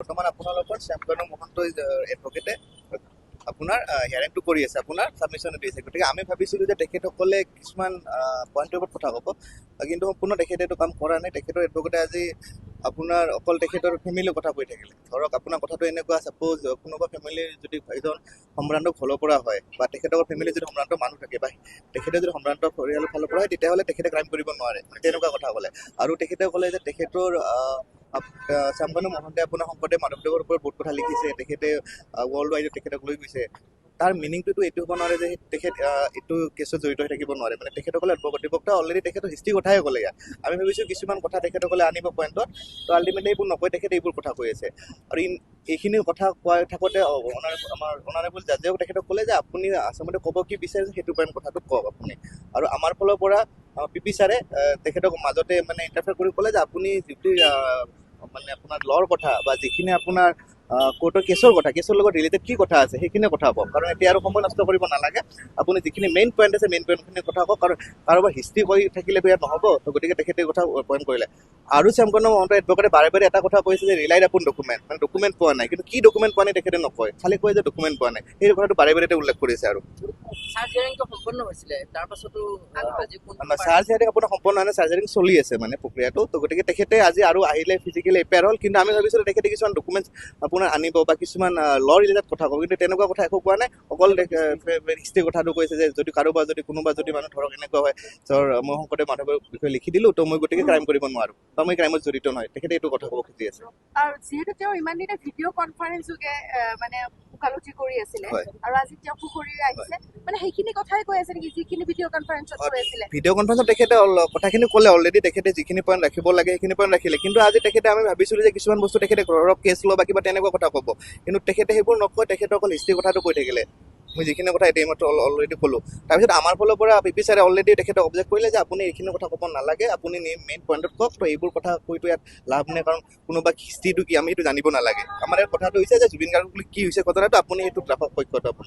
বৰ্তমান আপোনালোকৰ শ্যামকানু মহন্ত এডভকেটে আপোনাৰ হিয়াৰিংটো কৰি আছে, আপোনাৰ ছাবমিশ্যন দিছে। গতিকে আমি ভাবিছিলোঁ যে তেখেতসকলে কিছুমান পইণ্টৰ ওপৰত কথা ক'ব, কিন্তু সম্পূৰ্ণ তেখেতে এইটো কাম কৰা নাই। তেখেতৰ এডভকেটে আজি আপোনাৰ অকল তেখেতৰ ফেমিলিৰ কথা কৈ থাকিলে। ধৰক আপোনাৰ কথাটো এনেকুৱা, ছাপ'জ কোনোবা ফেমিলিৰ যদি এজন সম্ভ্ৰান্ত ঘৰৰ পৰা হয় বা তেখেতৰ ফেমিলিৰ যদি সম্ভ্ৰান্ত মানুহ থাকে বা তেখেতে যদি সম্ভ্ৰান্ত পৰিয়ালৰ ফালৰ পৰা হয়, তেতিয়াহ'লে তেখেতে ক্ৰাইম কৰিব নোৱাৰে, মানে তেনেকুৱা কথা ক'লে। আৰু তেখেতে ক'লে যে তেখেতৰ শ্যামকানু মহন্তে আপোনাৰ শংকৰদেৱ মাধৱদেৱৰ ওপৰত বহুত কথা লিখিছে, তেখেতে ৱৰ্ল্ড ৱাইডত তেখেতক লৈ গৈছে। তাৰ মিনিংটোতো এইটো হ'ব নোৱাৰে যে তেখেত এইটো কেছত জড়িত হৈ থাকিব নোৱাৰে, মানে তেখেতসকলে অধিবক্তা অলৰেডি তেখেতৰ হিষ্ট্ৰীৰ কথাই ক'লে ইয়াত। আমি ভাবিছোঁ কিছুমান কথা তেখেতসকলে আনিব পইণ্টত, তো আল্টিমেটলি এইবোৰ নকয়, তেখেতে এইবোৰ কথা কৈ আছে। আৰু এইখিনি কথা কোৱা থাকোঁতে আমাৰ অনাৰেবল জাজেও তেখেতক ক'লে যে আপুনি আচলতে ক'ব কি বিচাৰিছে সেইটো পইণ্ট কথাটো কওক আপুনি। আৰু আমাৰ ফালৰ পৰা পি ছাৰে তেখেতক মাজতে মানে ইণ্টাৰফেয়াৰ কৰি ক'লে যে আপুনি যিটো মানে আপোনাৰ ল'ৰ কথা বা যিখিনি আপোনাৰ কোৰ্টৰ কেছৰ কথা, কেছৰ লগত ৰিলেটেড কি কথা আছে সেইখিনি কথা কওক, কাৰণ এতিয়া আৰু সময় নষ্ট কৰিব নালাগে। আপুনি যিখিনি মেইন পইণ্ট আছে মেইন পইণ্টখিনি কথা কওক, কাৰণ কাৰোবাৰ হিষ্ট্ৰী কৰি থাকিলেতো ইয়াত নহ'ব। তো গতিকে তেখেতে কথা পইণ্ট কৰিলে। আৰু শ্যামকানু মহন্ত এডভকেটে বাৰে বাৰে এটা কথা কৈছে যে ৰিলাইড আপন ডকুমেণ্ট, মানে ডকুমেণ্ট পোৱা নাই, কিন্তু কি ডকুমেণ্ট পোৱা নাই তেখেতে নকয়, খালি কয় যে ডকুমেণ্ট পোৱা নাই। সেই কথাটো বাৰে বাৰে উল্লেখ কৰিছে। আৰু চাৰ্জাৰিংটো সম্পন্ন হৈছিলে, তাৰ পাছতো আজি চাৰ্জাৰিং আপোনাৰ সম্পূৰ্ণ হোৱা নাই, চাৰ্জাৰিং চলি আছে মানে প্ৰক্ৰিয়াটো। তো গতিকে তেখেতে আজি আৰু আহিলে ফিজিকেলি এপেয়াৰ হ'ল, কিন্তু আমি ভাবিছিলোঁ তেখেতে কিছুমান ডকুমেণ্টছ আপোনাৰ আনিব বা কিছুমান ল ৰিলেটেড কথা ক'ব, কিন্তু তেনেকুৱা কথা একো কোৱা নাই। অকল হিষ্ট্ৰীৰ কথাটো কৈছে যে যদি কাৰোবাৰ যদি কোনোবা যদি মানুহ ধৰক এনেকুৱা হয়, ধৰ মই শংকৰদেৱ মাধৱৰ বিষয়ে লিখি দিলোঁ, তো মই গতিকে ক্ৰাইম কৰিব নোৱাৰোঁ বা মই ক্ৰাইমত জড়িত নহয়, তেখেতে এইটো কথা ক'ব খুজি আছে। আৰু যিহেতু তেওঁ ইমান দিনে ভিডিঅ' কনফাৰেন্স যোগে মানে ওকালতি কৰি আছিলে, হয়। আৰু আজি তেওঁ সুখৰীৰে আহিছে, মানে সেইখিনি কথাই কৈ আছে নেকি যিখিনি ভিডিঅ' কনফাৰেন্সত কৈ আছিলে? ভিডিঅ' কনফাৰেন্সত তেখেতে কথাখিনি ক'লে অলৰেডি, তেখেতে যিখিনি পইণ্ট ৰাখিব লাগে সেইখিনি পইণ্ট ৰাখিলে। কিন্তু আজি তেখেতে আমি ভাবিছিলোঁ যে কিছুমান বস্তু তেখেতে ঘৰৰ কেছ ল'ব বা কিবা তেনেকুৱা কথা ক'ব, কিন্তু তেখেতে সেইবোৰ নকয়, তেখেতে অকল হিষ্ট্ৰীৰ কথাটো কৈ থাকিলে। মই যিখিনি কথা এতিয়া এইমাত্ৰ অলৰেডি ক'লোঁ। তাৰপিছত আমাৰ ফালৰ পৰা পি ছাৰে অলৰেডি তেখেতে অবজেক্ট কৰিলে যে আপুনি এইখিনি কথা ক'ব নালাগে, আপুনি মেইন পইণ্টত কওক। তো এইবোৰ কথা কৈতো ইয়াত লাভ নাই, কাৰণ কোনোবা হিষ্ট্ৰীটো কি আমি এইটো জানিব নালাগে। আমাৰ ইয়াত কথাটো হৈছে যে জুবিন গাৰ্গক কি হৈছে ঘটনাটো, আপুনি এইটো ৰাখক পক্ষটো আপোনাৰ।